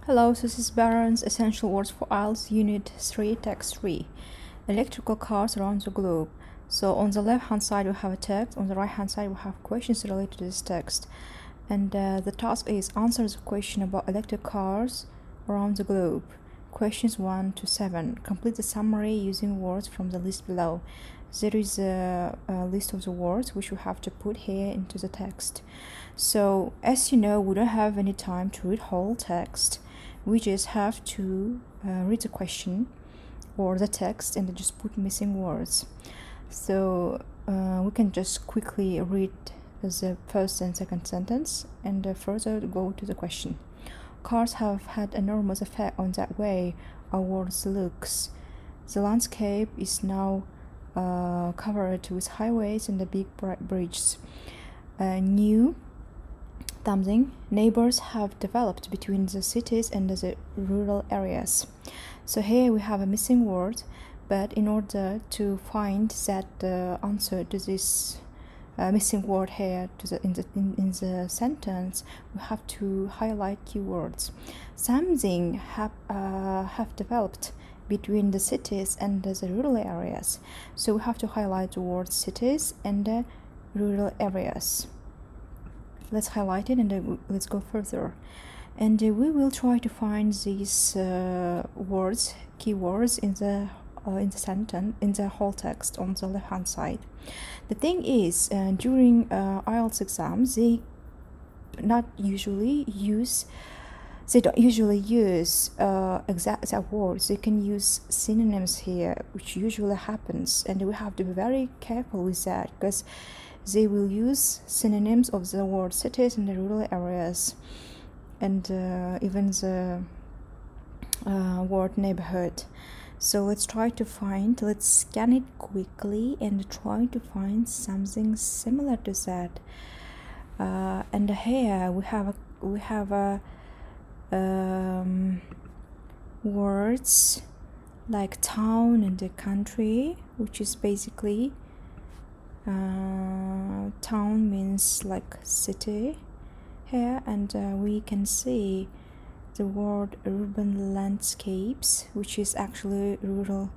Hello, this is Barron's Essential Words for IELTS Unit 3, Text 3. Electrical cars around the globe. So on the left hand side we have a text, on the right hand side we have questions related to this text. And the task is answer the question about electric cars around the globe. Questions 1 to 7. Complete the summary using words from the list below. There is a list of the words which we have to put here into the text. So as you know, we don't have any time to read whole text. We just have to read the question or the text and then just put missing words. So we can just quickly read the first and second sentence and further go to the question. Cars have had enormous effect on that way our world looks. The landscape is now covered with highways and the big bridges. New neighbors have developed between the cities and the rural areas. So here we have a missing word, but in order to find that answer to this missing word here in the sentence, we have to highlight keywords. Something have developed between the cities and the rural areas. So we have to highlight the word cities and the rural areas. Let's highlight it and let's go further. And we will try to find these keywords in the sentence, in the whole text on the left hand side. The thing is, during IELTS exams, they don't usually use exact words. They can use synonyms here, which usually happens, and we have to be very careful with that because they will use synonyms of the word cities in the rural areas, and even the word neighborhood. So let's scan it quickly and try to find something similar to that. And here we have words like town and the country, which is basically town means like city here, and we can see the word urban landscapes, which is actually rural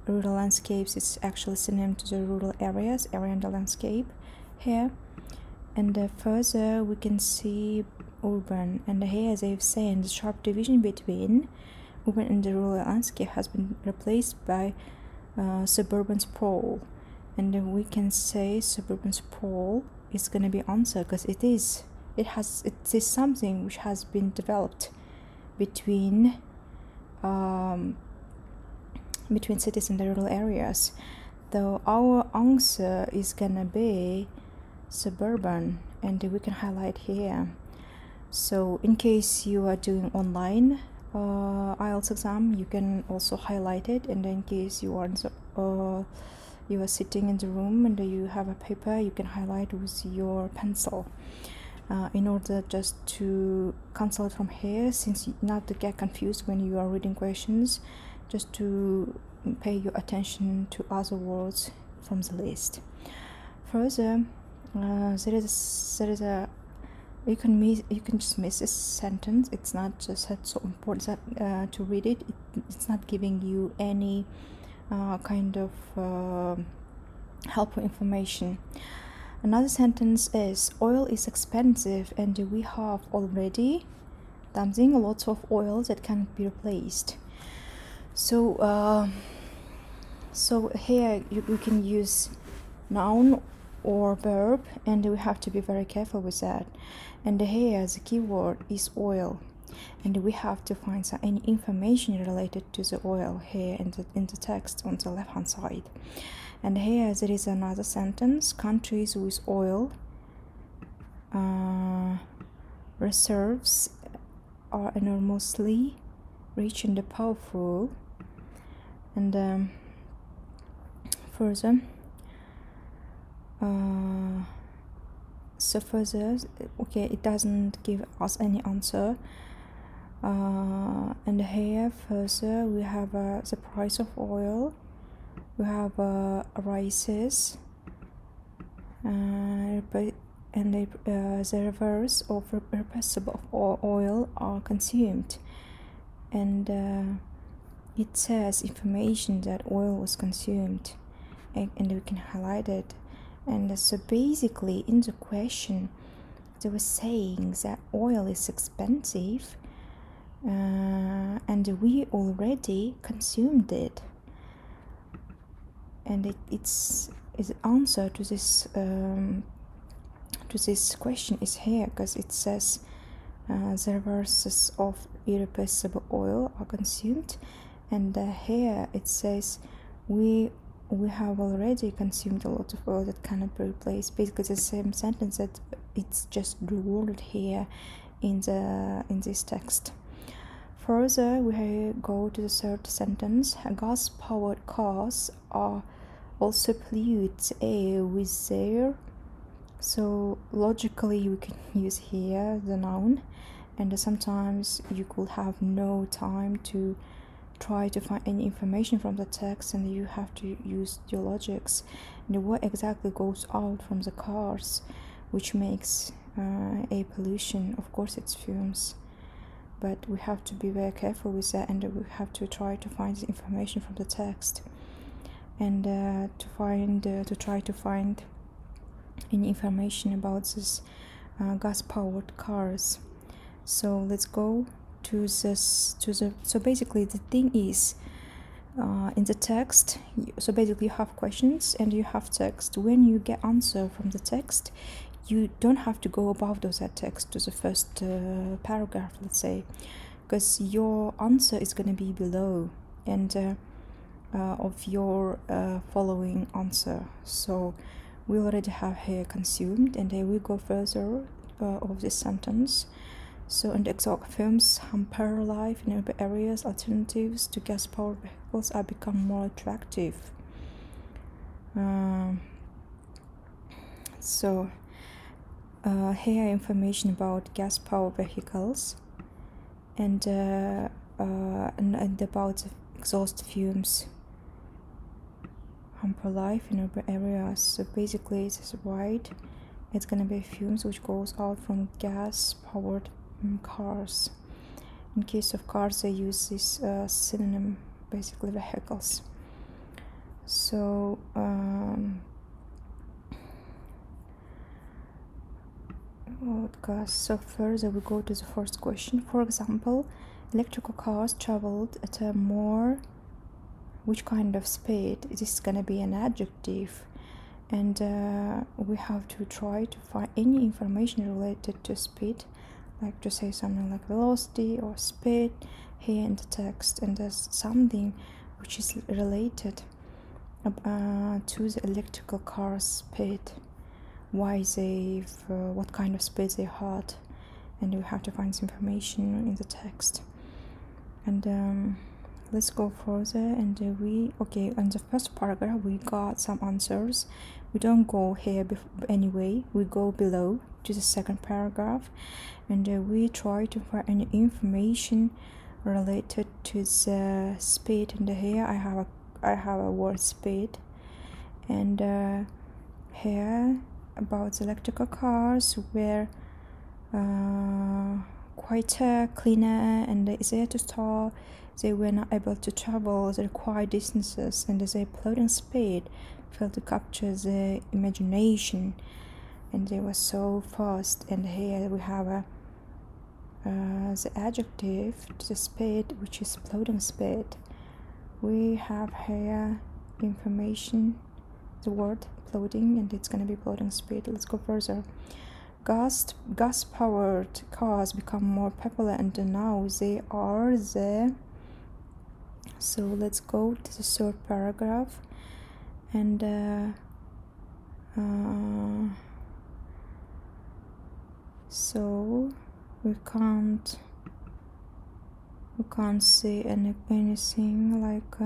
landscapes. It's actually synonym to the rural areas, area and the landscape here. And further we can see urban, and here, as I've said, the sharp division between urban and the rural landscape has been replaced by suburban sprawl. And then we can say suburban sprawl is going to be answer because it is something which has been developed between cities and the rural areas. Though our answer is gonna be suburban, and we can highlight here. So in case you are doing online IELTS exam, you can also highlight it, and in case you are you are sitting in the room and you have a paper, you can highlight with your pencil in order just to cancel it from here, since not to get confused when you are reading questions, just to pay your attention to other words from the list. Further, there is you can just miss this sentence. It's not just so important to read it. It's not giving you any kind of helpful information. Another sentence is oil is expensive and we have already a lot of oil that can be replaced. So here you can use noun or verb, and we have to be very careful with that. And here the keyword is oil, and we have to find any information related to the oil here in the text on the left hand side. And here there is another sentence: countries with oil reserves are enormously rich and powerful. And further, it doesn't give us any answer. And here further we have the price of oil, we have rises, and the reservoirs of irrepressible oil are consumed, and it says information that oil was consumed, and we can highlight it. And so basically in the question they were saying that oil is expensive, and we already consumed it, and its answer to this question is here, because it says the reservoirs of irrepressible oil are consumed, and here it says we have already consumed a lot of oil that cannot be replaced. Basically the same sentence that it's just reworded here in this text. Further, we go to the third sentence. Gas-powered cars are also pollute the air with their. So logically we can use here the noun, and sometimes you could have no time to try to find any information from the text, and you have to use your logics. And what exactly goes out from the cars which makes air pollution? Of course it's fumes, but we have to be very careful with that, and we have to try to find the information from the text, and to try to find any information about this gas-powered cars. So let's go to this so basically the thing is, in the text, so basically you have questions and you have text. When you get answer from the text, you don't have to go above that text to the first paragraph, let's say, because your answer is going to be below and of your following answer. So we already have here consumed, and then we go further of this sentence. So, and exhaust fumes hamper life in urban areas. Alternatives to gas-powered vehicles are become more attractive. So here information about gas-powered vehicles, and about exhaust fumes hamper life in urban areas. So basically this is right. It's gonna be fumes which goes out from gas-powered cars. In case of cars, they use this synonym, basically vehicles. So so further we go to the first question. For example, electrical cars traveled at a more, which kind of speed? This is gonna be an adjective, and we have to try to find any information related to speed, like to say something like velocity or speed here in the text, and there's something which is related to the electrical car's speed, why what kind of speed they had, and we have to find this information in the text. And let's go further, and in the first paragraph we got some answers. We don't go here anyway, we go below to the second paragraph, and we try to find any information related to the speed. And here I have a word speed, and here about the electrical cars were quite cleaner and easier to start. They were not able to travel the required distances, and their polluting speed failed to capture the imagination, and they were so fast. And here we have the adjective to the speed, which is polluting speed. We have here information, the word polluting, and it's going to be polluting speed. Let's go further. Gas-powered cars become more popular, and now they are the. So let's go to the third paragraph, and so we can't see anything like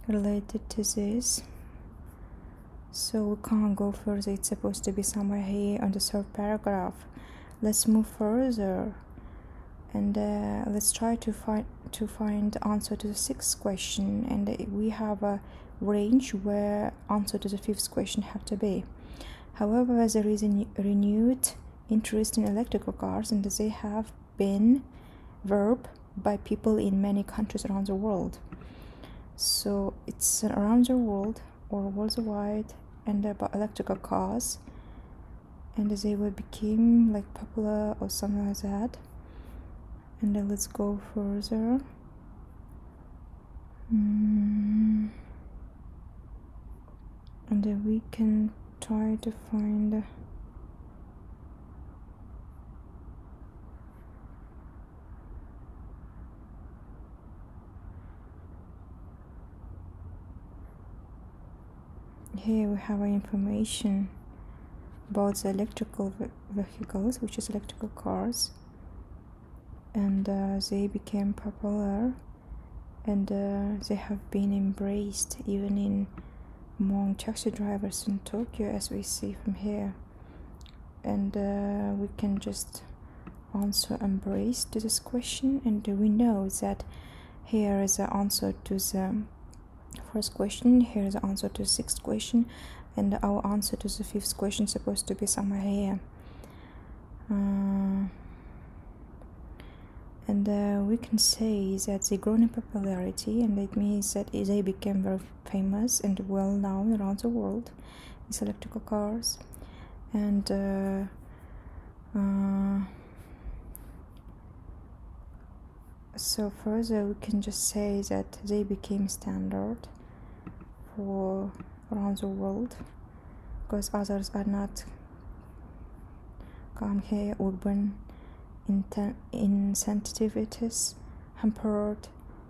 related to this, so we can't go further. It's supposed to be somewhere here on the third paragraph. Let's move further, and let's try to find the answer to the sixth question, and we have a range where answer to the fifth question have to be. However, there is a renewed interest in electrical cars, and they have been verb by people in many countries around the world. So it's around the world or worldwide, and about electrical cars, and they will become like popular or something like that. And then let's go further. And then we can try to find here we have information about the electrical vehicles, which is electrical cars, and they became popular, and they have been embraced even in among taxi drivers in Tokyo, as we see from here. And we can just answer embrace to this question, and we know that here is the answer to the first question, here is the answer to the sixth question, and our answer to the fifth question is supposed to be somewhere here. And we can say that they grown in popularity, and it means that they became very famous and well known around the world, these electrical cars. And so further we can just say that they became standard for around the world, because others are not come here urban insensitivities, hampered,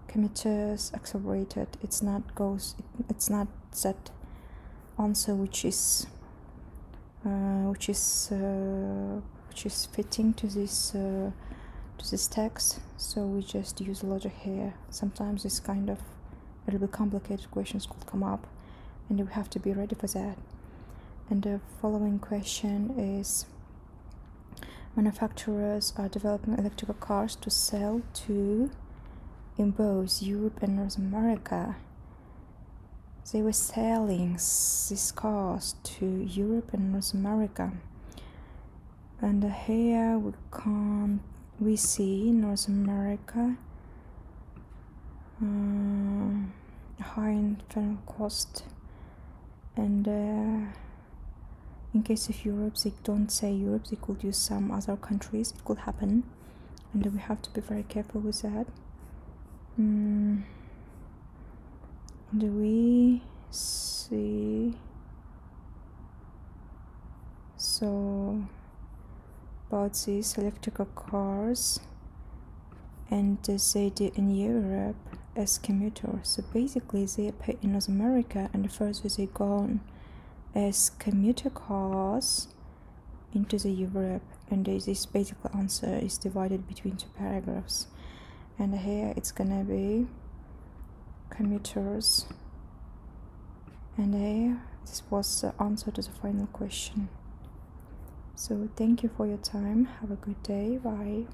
commuters, accelerated. It's not that answer which is fitting to this text. So we just use logic here. Sometimes this kind of a little bit complicated questions could come up, and we have to be ready for that. And the following question is: manufacturers are developing electrical cars to sell to in both Europe and North America. They were selling these cars to Europe and North America. And here we see North America, high internal cost, and in case of Europe, they don't say Europe, they could use some other countries. It could happen, and we have to be very careful with that. And we see so about these electrical cars, and they did in Europe as commuters. So basically they appear in North America, and further they gone as commuter cars into the Europe, and this basic answer is divided between two paragraphs. And here it's gonna be commuters, and here this was the answer to the final question. So thank you for your time. Have a good day. Bye.